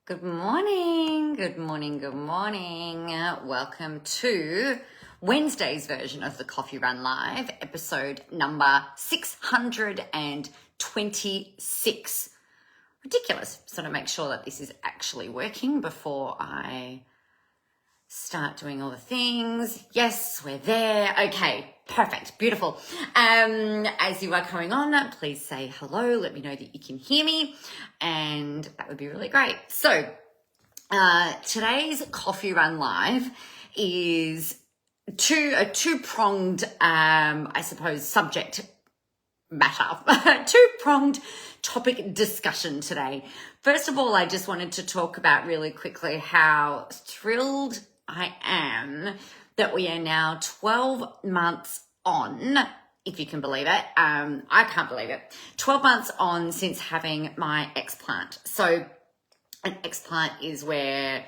Good morning, good morning, good morning. Welcome to Wednesday's version of the Coffee Run Live, episode number 626. Ridiculous. So to make sure that this is actually working before I start doing all the things. Yes, we're there. Okay, perfect, beautiful. As you are coming on, please say hello. Let me know that you can hear me, and that would be really great. So today's Coffee Run Live is a two-pronged, I suppose, subject matter, two-pronged topic discussion today. First of all, I just wanted to talk about really quickly how thrilled I am that we are now 12 months on, if you can believe it. I can't believe it. 12 months on since having my explant. So an explant is where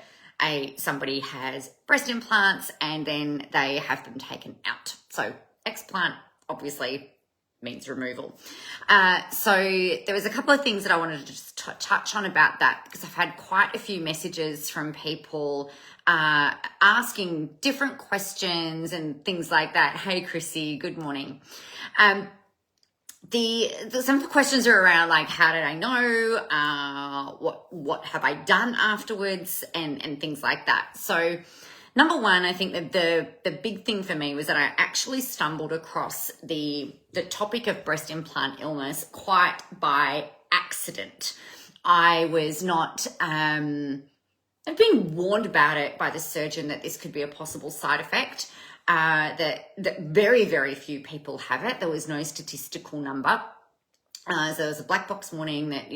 somebody has breast implants and then they have them taken out. So explant obviously means removal. So there was a couple of things that I wanted to just touch on about that, because I've had quite a few messages from people asking different questions and things like that. Hey, Chrissy, good morning. Some of the questions are around, like, how did I know? What have I done afterwards, and things like that. So number one, I think that the big thing for me was that I actually stumbled across the topic of breast implant illness quite by accident. I was not, I've been warned about it by the surgeon that this could be a possible side effect, that very, very few people have it. There was no statistical number. So there was a black box warning that,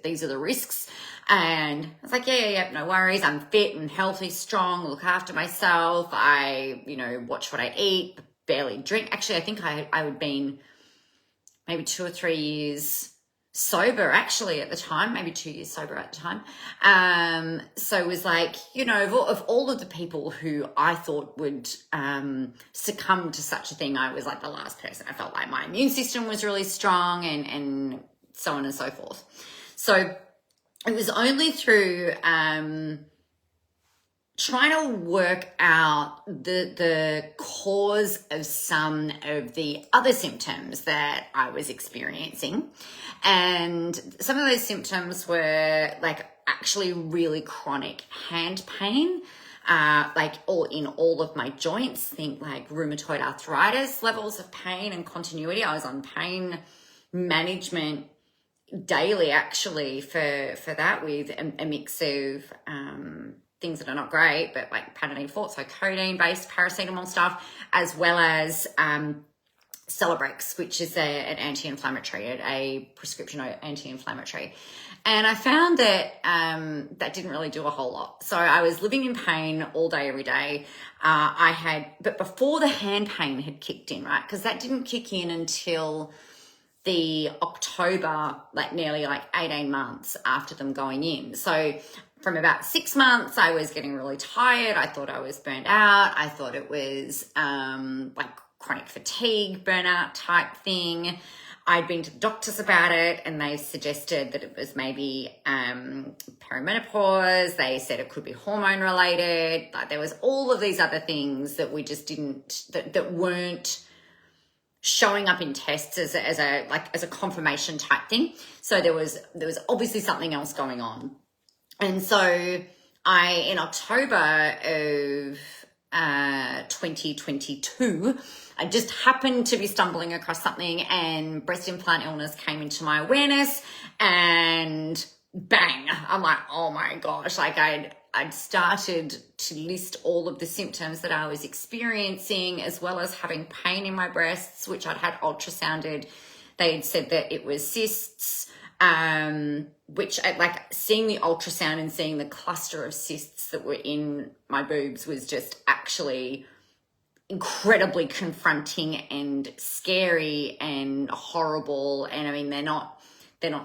these are the risks. And I was like, yeah, no worries. I'm fit and healthy, strong, look after myself. I, watch what I eat, barely drink. Actually, I think I had been maybe 2 or 3 years sober actually at the time, maybe 2 years sober at the time. So it was like, of all of the people who I thought would succumb to such a thing, I was like the last person. I felt like my immune system was really strong and so on and so forth. So it was only through trying to work out the cause of some of the other symptoms that I was experiencing. And some of those symptoms were like actually really chronic hand pain, like all of my joints. Think like rheumatoid arthritis levels of pain and continuity. I was on pain management daily actually for that, with a mix of things that are not great, but like Panadine Forte, so codeine-based paracetamol stuff, as well as Celebrex, which is an anti-inflammatory, a prescription anti-inflammatory. And I found that that didn't really do a whole lot. So I was living in pain all day, every day. But before the hand pain had kicked in, right? Because that didn't kick in until the October, nearly 18 months after them going in. So from about 6 months, I was getting really tired. I thought I was burnt out. I thought it was chronic fatigue, burnout type thing. I'd been to the doctors about it and they suggested that it was maybe perimenopause. They said it could be hormone related. There was all of these other things that we just that weren't showing up in tests as a confirmation type thing. So there was obviously something else going on. And so in October of 2022, I just happened to be stumbling across something and breast implant illness came into my awareness, and bang, I'm like, oh my gosh, I'd started to list all of the symptoms that I was experiencing, as well as having pain in my breasts, which I'd had ultrasounded. They'd said that it was cysts, which seeing the ultrasound and seeing the cluster of cysts that were in my boobs was just actually incredibly confronting and scary and horrible. And I mean, they're not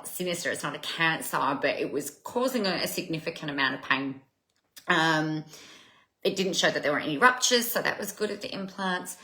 sinister. It's not a cancer, but it was causing a significant amount of pain. It didn't show that there were any ruptures, so that was good at the implants.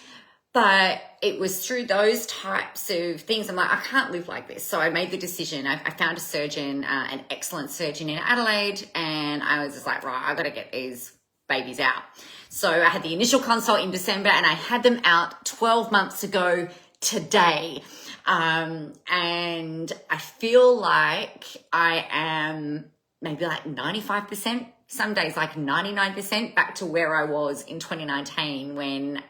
But it was through those types of things, I'm like, I can't live like this. So I made the decision. I found a surgeon, an excellent surgeon in Adelaide, and I was just like, right, I got to get these babies out. So I had the initial consult in December, and I had them out 12 months ago today. And I feel like I am maybe like 95%, some days like 99% back to where I was in 2019 when,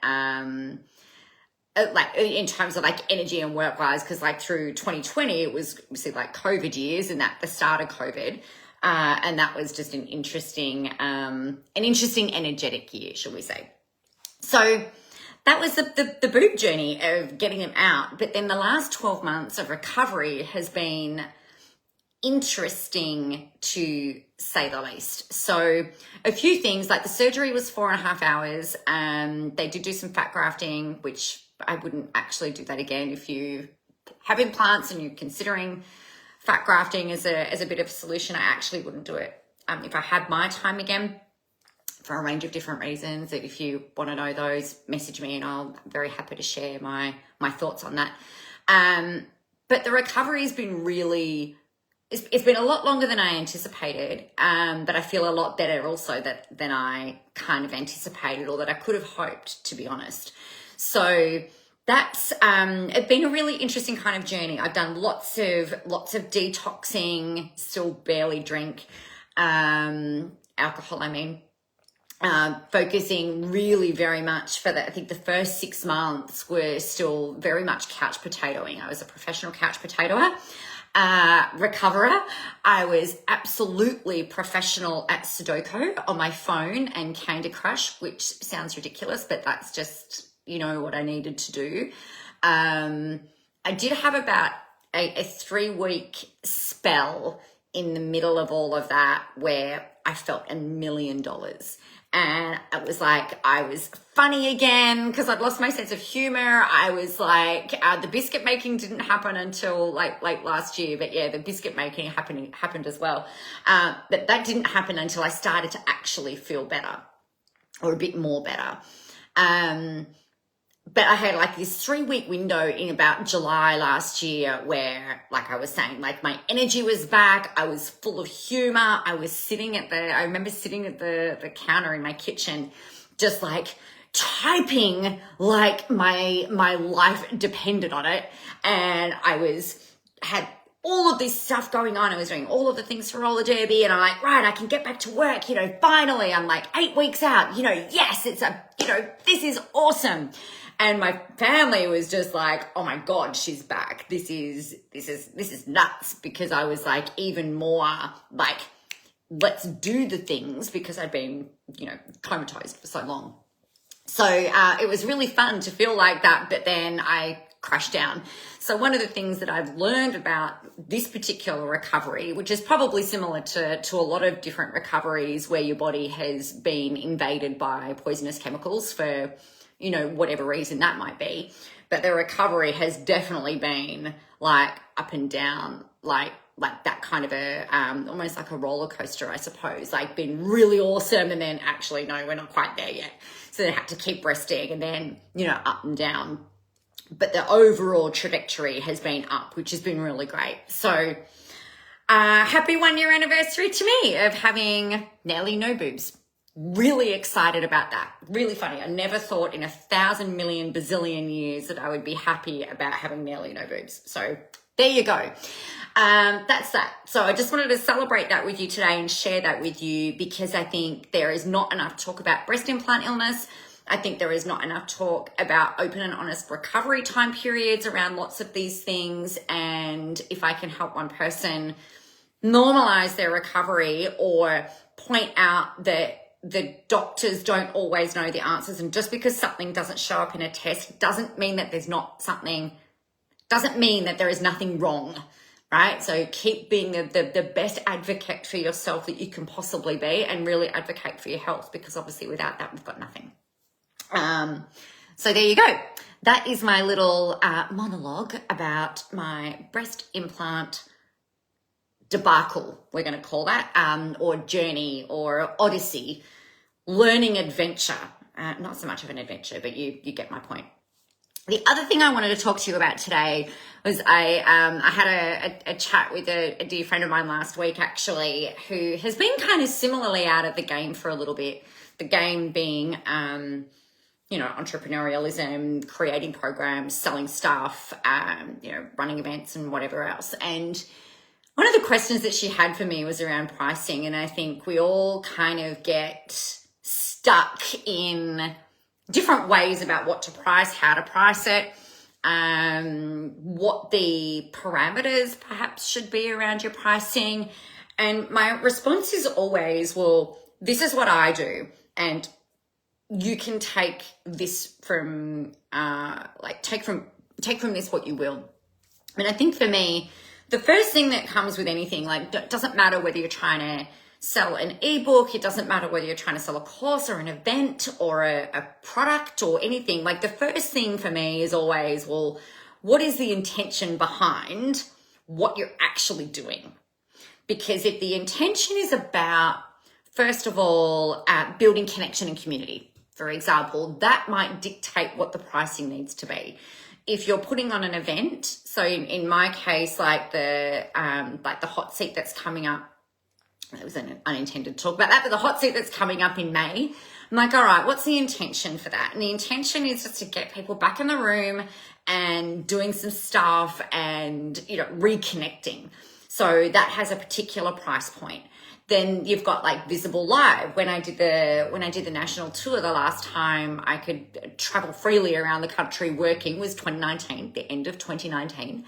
like in terms of like energy and work wise, because like through 2020 it was obviously like COVID years and that the start of COVID, and that was just an interesting energetic year, shall we say. So that was the boob journey of getting them out. But then the last 12 months of recovery has been interesting to say the least. So a few things, like the surgery was 4.5 hours. They did do some fat grafting, which I wouldn't actually do that again. If you have implants and you're considering fat grafting as a bit of a solution, I actually wouldn't do it. If I had my time again, for a range of different reasons. If you want to know those, message me and I'm very happy to share my thoughts on that. But the recovery has been really, it's been a lot longer than I anticipated, but I feel a lot better also than I kind of anticipated, or that I could have hoped, to be honest. So that's it's been a really interesting kind of journey. I've done lots of detoxing, still barely drink alcohol, focusing really very much for I think the first 6 months were still very much couch potatoing. I was a professional couch potatoer, recoverer. I was absolutely professional at Sudoku on my phone and Candy Crush, which sounds ridiculous, but that's just, what I needed to do. I did have about a 3-week spell in the middle of all of that where I felt $1 million. And it was like, I was funny again because I'd lost my sense of humor. I was like, the biscuit making didn't happen until like late last year. But yeah, the biscuit making happened as well. But that didn't happen until I started to actually feel better, or a bit more better. But I had like this 3-week window in about July last year where, like I was saying, like my energy was back. I was full of humor. I remember sitting at the counter in my kitchen, just like typing like my life depended on it. And I had all of this stuff going on. I was doing all of the things for roller derby, and I'm like, right, I can get back to work. Finally, I'm like 8 weeks out, yes, this is awesome. And my family was just like, oh my God, she's back. This is nuts, because I was like even more like, let's do the things, because I'd been, comatose for so long. So it was really fun to feel like that, but then I crashed down. So one of the things that I've learned about this particular recovery, which is probably similar to a lot of different recoveries where your body has been invaded by poisonous chemicals for whatever reason that might be. But the recovery has definitely been like up and down, like that kind of a, almost like a roller coaster, I suppose, like been really awesome. And then actually, no, we're not quite there yet. So they had to keep resting, and then, up and down. But the overall trajectory has been up, which has been really great. So happy 1-year anniversary to me of having nearly no boobs. Really excited about that. Really funny. I never thought in 1,000 million bazillion years that I would be happy about having nearly no boobs. So there you go. That's that. So I just wanted to celebrate that with you today and share that with you, because I think there is not enough talk about breast implant illness. I think there is not enough talk about open and honest recovery time periods around lots of these things. And if I can help one person normalize their recovery, or point out that the doctors don't always know the answers, and just because something doesn't show up in a test doesn't mean that doesn't mean that there is nothing wrong, right? So keep being the best advocate for yourself that you can possibly be, and really advocate for your health, because obviously without that, we've got nothing. So there you go. That is my little monologue about my breast implant debacle, we're going to call that, or journey, or odyssey, learning adventure. Not so much of an adventure, but you get my point. The other thing I wanted to talk to you about today was I had a chat with a dear friend of mine last week, actually, who has been kind of similarly out of the game for a little bit. The game being, entrepreneurialism, creating programs, selling stuff, running events and whatever else. And one of the questions that she had for me was around pricing. And I think we all kind of get stuck in different ways about what to price, how to price it, what the parameters perhaps should be around your pricing. And my response is always, well, this is what I do. And you can take this from, take from this what you will. And I think for me, the first thing that comes with anything, it doesn't matter whether you're trying to sell an ebook, it doesn't matter whether you're trying to sell a course or an event or a product or anything. The first thing for me is always, well, what is the intention behind what you're actually doing? Because if the intention is about, first of all, building connection and community, for example, that might dictate what the pricing needs to be. If you're putting on an event, so in my case, the hot seat that's coming up, it was an unintended talk about that, but the hot seat that's coming up in May, I'm like, all right, what's the intention for that? And the intention is just to get people back in the room and doing some stuff and, reconnecting. So that has a particular price point. Then you've got Visible Live. When I did the national tour the last time I could travel freely around the country working was 2019, the end of 2019.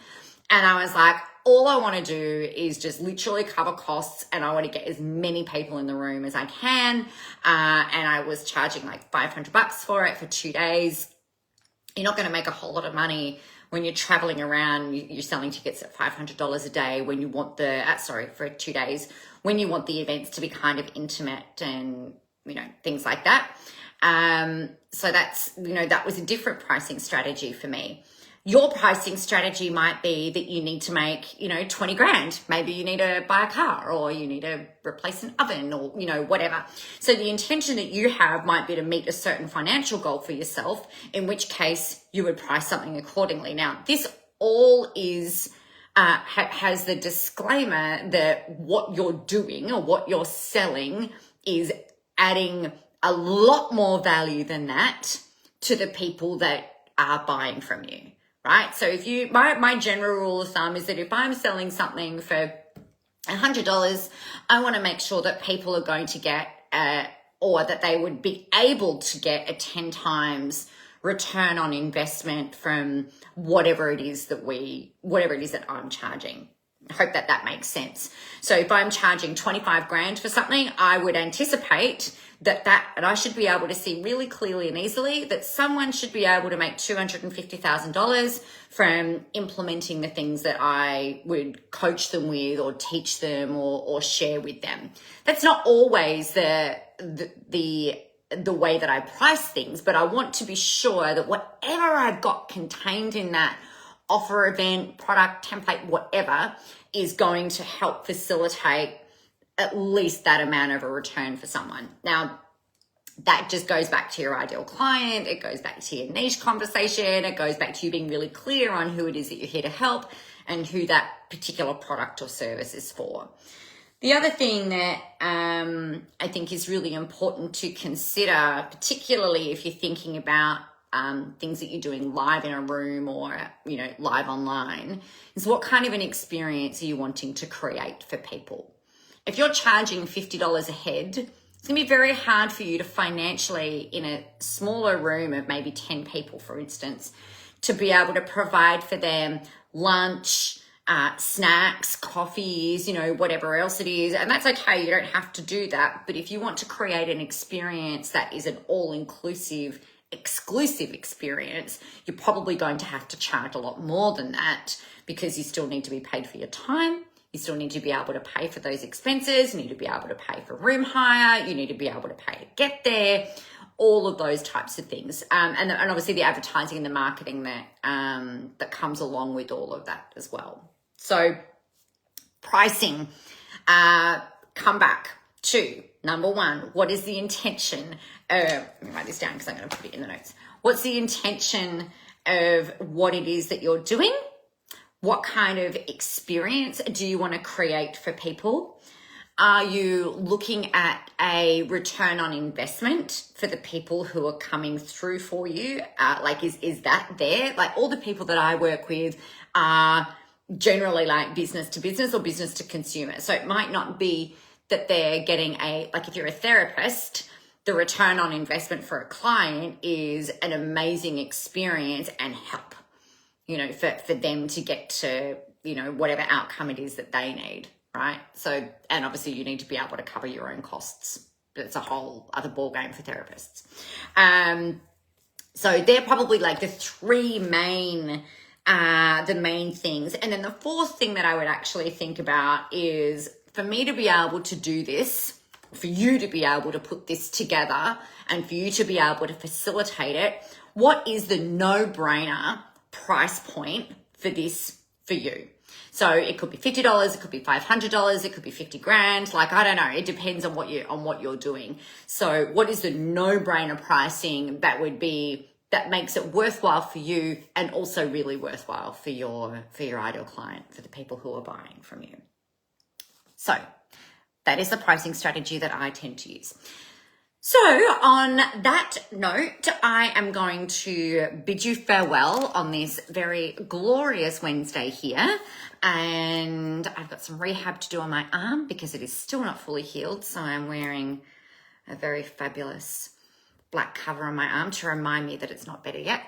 And I was like, all I want to do is just literally cover costs, and I want to get as many people in the room as I can. And I was charging $500 for it for 2 days. You're not going to make a whole lot of money when you're traveling around. You're selling tickets at $500 a day when you want for 2 days, when you want the events to be kind of intimate and, things like that. So that's, that was a different pricing strategy for me. Your pricing strategy might be that you need to make, 20 grand. Maybe you need to buy a car, or you need to replace an oven, or, whatever. So the intention that you have might be to meet a certain financial goal for yourself, in which case you would price something accordingly. Now, this all is, has the disclaimer that what you're doing or what you're selling is adding a lot more value than that to the people that are buying from you. Right? So if my general rule of thumb is that if I'm selling something for $100, I want to make sure that people are going to get, or that they would be able to get a 10 times return on investment from whatever it is that I'm charging. I hope that makes sense. So if I'm charging 25 grand for something, I would anticipate that and I should be able to see really clearly and easily that someone should be able to make $250,000 from implementing the things that I would coach them with or teach them or share with them. That's not always the way that I price things, but I want to be sure that whatever I've got contained in that offer, event, product, template, whatever, is going to help facilitate at least that amount of a return for someone. Now, that just goes back to your ideal client. It goes back to your niche conversation. It goes back to you being really clear on who it is that you're here to help and who that particular product or service is for. The other thing that I think is really important to consider, particularly if you're thinking about things that you're doing live in a room or, live online, is what kind of an experience are you wanting to create for people? If you're charging $50 a head, it's going to be very hard for you to financially, in a smaller room of maybe 10 people, for instance, to be able to provide for them lunch, snacks, coffees, whatever else it is. And that's okay. You don't have to do that. But if you want to create an experience that is an all-inclusive, exclusive experience, you're probably going to have to charge a lot more than that, because you still need to be paid for your time. You still need to be able to pay for those expenses. You need to be able to pay for room hire. You need to be able to pay to get there. All of those types of things. And obviously the advertising and the marketing that comes along with all of that as well. So pricing, come back to number one. What is the intention? Let me write this down because I'm going to put it in the notes. What's the intention of what it is that you're doing. What kind of experience do you want to create for people? Are you looking at a return on investment for the people who are coming through for you? Like, is that there? Like, all the people that I work with are generally like business to business or business to consumer. So it might not be that they're getting like if you're a therapist, the return on investment for a client is an amazing experience and help, for them to get to, whatever outcome it is that they need, right? So, and obviously you need to be able to cover your own costs. It's a whole other ball game for therapists. So they're probably like the three main things. And then the fourth thing that I would actually think about is for me to be able to do this, for you to be able to put this together and for you to be able to facilitate it, what is the no-brainer price point for this for you? So it could be $50, it could be $500, it could be 50 grand. Like, I don't know. It depends on what you're doing. So what is the no-brainer pricing that makes it worthwhile for you and also really worthwhile for your ideal client, for the people who are buying from you? So that is the pricing strategy that I tend to use. So on that note, I am going to bid you farewell on this very glorious Wednesday here. And I've got some rehab to do on my arm because it is still not fully healed. So I'm wearing a very fabulous black cover on my arm to remind me that it's not better yet.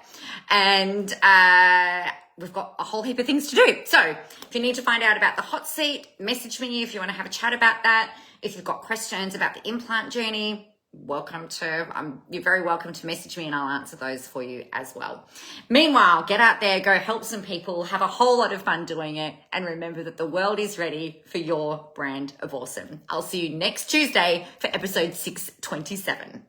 And we've got a whole heap of things to do. So if you need to find out about the hot seat, message me if you want to have a chat about that. If you've got questions about the implant journey, you're very welcome to message me and I'll answer those for you as well. Meanwhile, get out there, go help some people, have a whole lot of fun doing it, and remember that the world is ready for your brand of awesome. I'll see you next Tuesday for episode 627.